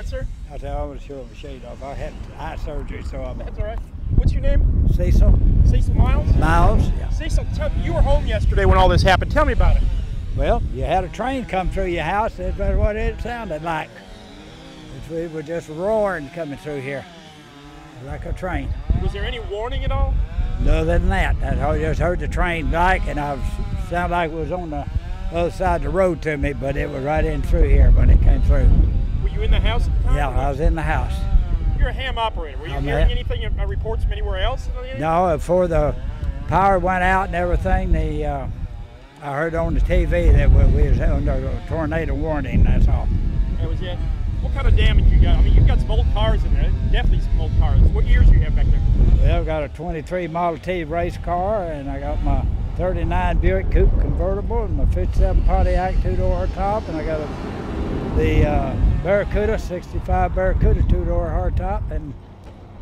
doing, sir? I said, I want to show my shade off. I had eye surgery, so I'm... That's all right. What's your name? Cecil. Cecil Miles? Miles, yeah. Cecil, you were home yesterday when all this happened. Tell me about it. Well, you had a train come through your house. That's what it sounded like. We were just roaring coming through here, like a train. Was there any warning at all? Other than that, I just heard the train like, and sounded like it was on the other side of the road to me, but it was right in through here when it came through. Were you in the house at the time? Yeah, I was in the house. You're a ham operator. Were you hearing anything, reports from anywhere else? No, before the power went out and everything, I heard on the TV that we was under a tornado warning, that's all. That was it? What kind of damage you got? I mean, you've got some old cars in there, definitely some old cars. What years do you have back there? Well, I've got a 23 Model T race car, and I got my 39 Buick Coupe Convertible, and my 57 Pontiac two-door hardtop, and I got the Baracuda, 65 Baracuda two-door hardtop, and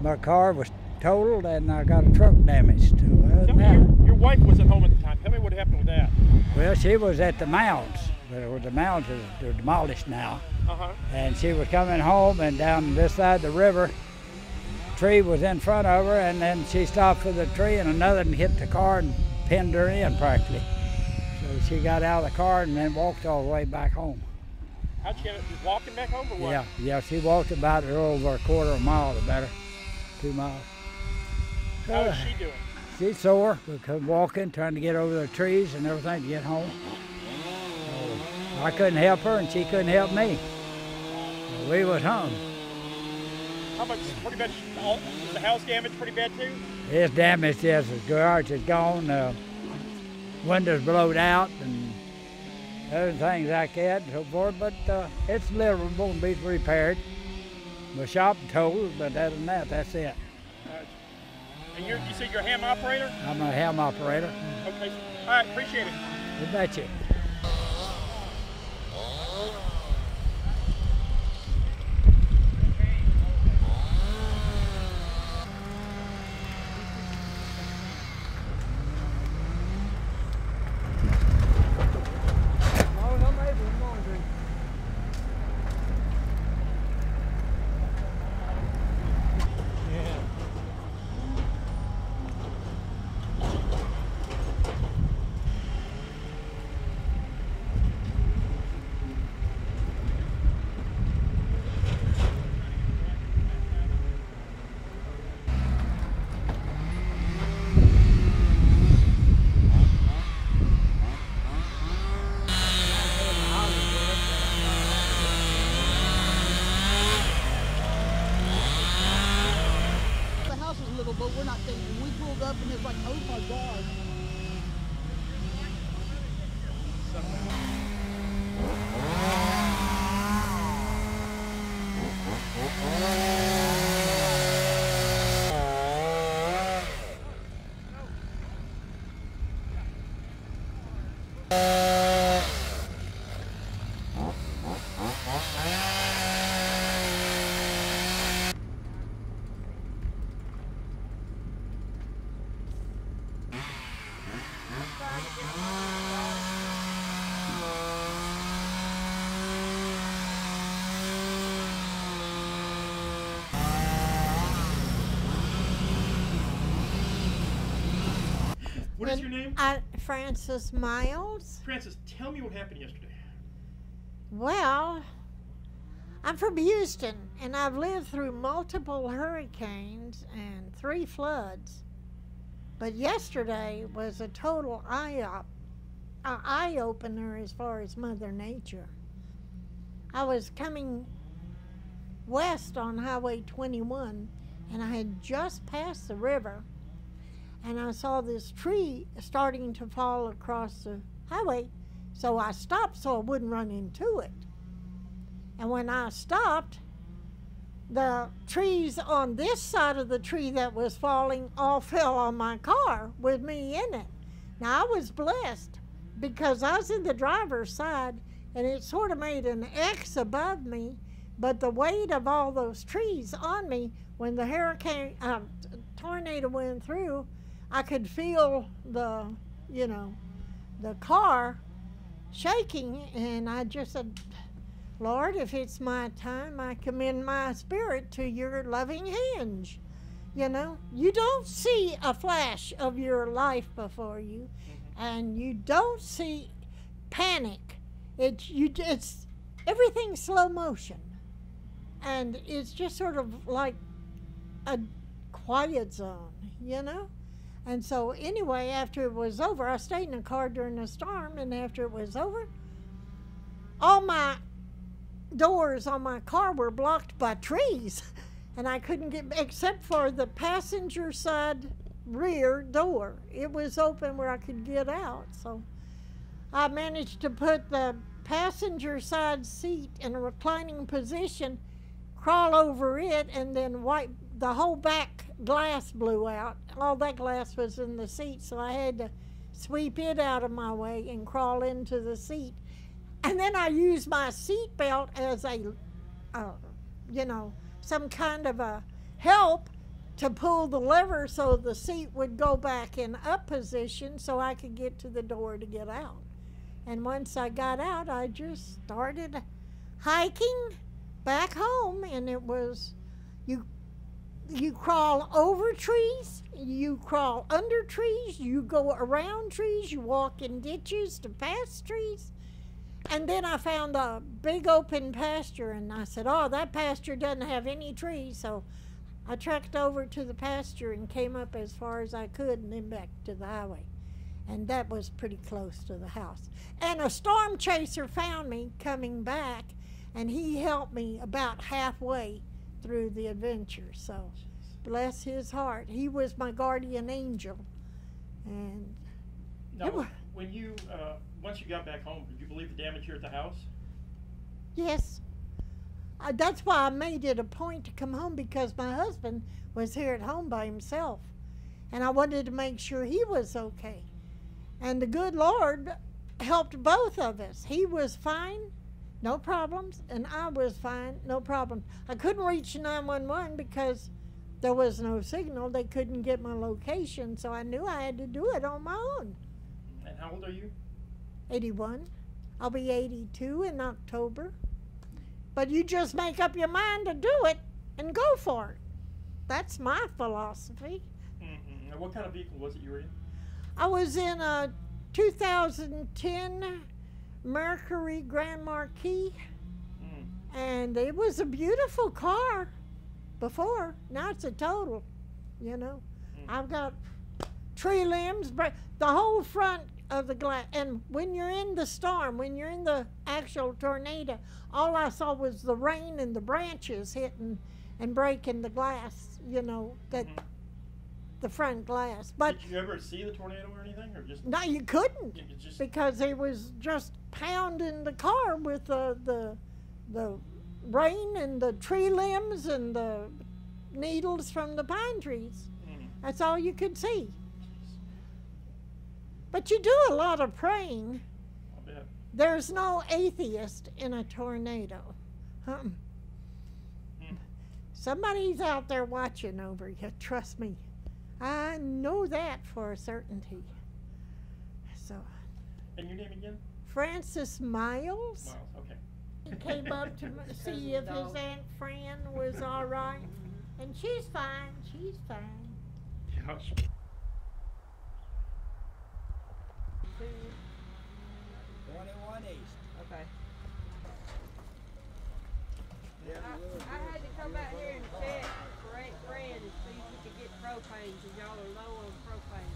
my car was totaled, and I got a truck damaged. Tell me, your wife was at home at the time. Tell me what happened with that. Well, she was at the Mounds. The Mounds are demolished now. And she was coming home, and down this side of the river, a tree was in front of her, and then she stopped for the tree, and another one hit the car and pinned her in practically. So she got out of the car and then walked all the way back home. How'd she end up walking back home or what? Yeah, she walked about over a quarter of a mile or better, 2 miles. How is she doing? She's sore because walking, trying to get over the trees and everything to get home. So I couldn't help her, and she couldn't help me. We was home. How much? Pretty bad. Is the house damaged pretty bad too? It's damaged, yes. The garage is gone. Windows blowed out and other things like that and so forth. But it's livable and be repaired. The shop told, but other than that, that's it. And you said you're a ham operator? I'm a ham operator. Okay. All right. Appreciate it. You betcha. But we're not thinking. We pulled up and it's like, oh my God. What is your name? Francis Miles. Francis, tell me what happened yesterday. Well, I'm from Houston, and I've lived through multiple hurricanes and 3 floods. But yesterday was a total eye-opener as far as Mother Nature. I was coming west on Highway 21, and I had just passed the river, and I saw this tree starting to fall across the highway, so I stopped so I wouldn't run into it. And when I stopped, the trees on this side of the tree that was falling all fell on my car with me in it. Now, I was blessed because I was in the driver's side, and it sort of made an X above me, but the weight of all those trees on me, when the tornado went through, I could feel the car shaking, and I just said, Lord, if it's my time, I commend my spirit to your loving hands. You know, you don't see a flash of your life before you, and you don't see panic. It's everything slow motion, and it's just sort of like a quiet zone, you know. And so anyway, after it was over, I stayed in the car during the storm, and after it was over, all my doors on my car were blocked by trees, and I couldn't get, except for the passenger side rear door. It was open where I could get out, so I managed to put the passenger side seat in a reclining position, crawl over it, and then wipe. The whole back glass blew out. All that glass was in the seat, so I had to sweep it out of my way and crawl into the seat. And then I used my seat belt as a, you know, some kind of a help to pull the lever so the seat would go back in up position so I could get to the door to get out. And once I got out, I just started hiking back home, and it was, you crawl over trees, you crawl under trees, you go around trees, you walk in ditches to pass trees. And then I found a big open pasture, and I said, oh, that pasture doesn't have any trees. So I trekked over to the pasture and came up as far as I could and then back to the highway. And that was pretty close to the house. And a storm chaser found me coming back, and he helped me about halfway through the adventure. So bless his heart. He was my guardian angel. And now, when you once you got back home, did you believe the damage here at the house? Yes. That's why I made it a point to come home, because my husband was here at home by himself, and I wanted to make sure he was okay. And the good Lord helped both of us. He was fine, no problems, and I was fine, no problems. I couldn't reach 911 because there was no signal. They couldn't get my location, so I knew I had to do it on my own. And how old are you? 81. I'll be 82 in October. But you just make up your mind to do it and go for it. That's my philosophy. Mm-hmm. And what kind of vehicle was it you were in? I was in a 2010 Mercury Grand Marquis, and it was a beautiful car before. Now it's a total, you know. I've got tree limbs, the whole front of the glass. And when you're in the storm, when you're in the actual tornado, all I saw was the rain and the branches hitting and breaking the glass, you know, that the front glass. But did you ever see the tornado or anything, or just? No, you couldn't, because it was just pounding the car with the rain and the tree limbs and the needles from the pine trees. That's all you could see. But you do a lot of praying. I'll bet. There's no atheist in a tornado. Somebody's out there watching over you, trust me. I know that for a certainty. So. And your name again? Francis Miles. Miles, okay. He came up to see if his Aunt Fran was all right. And she's fine, she's fine. Gosh. 21 East. Okay. Yeah, I had to come out here and check for Aunt Fran and see if we could get propane, because y'all are low on propane.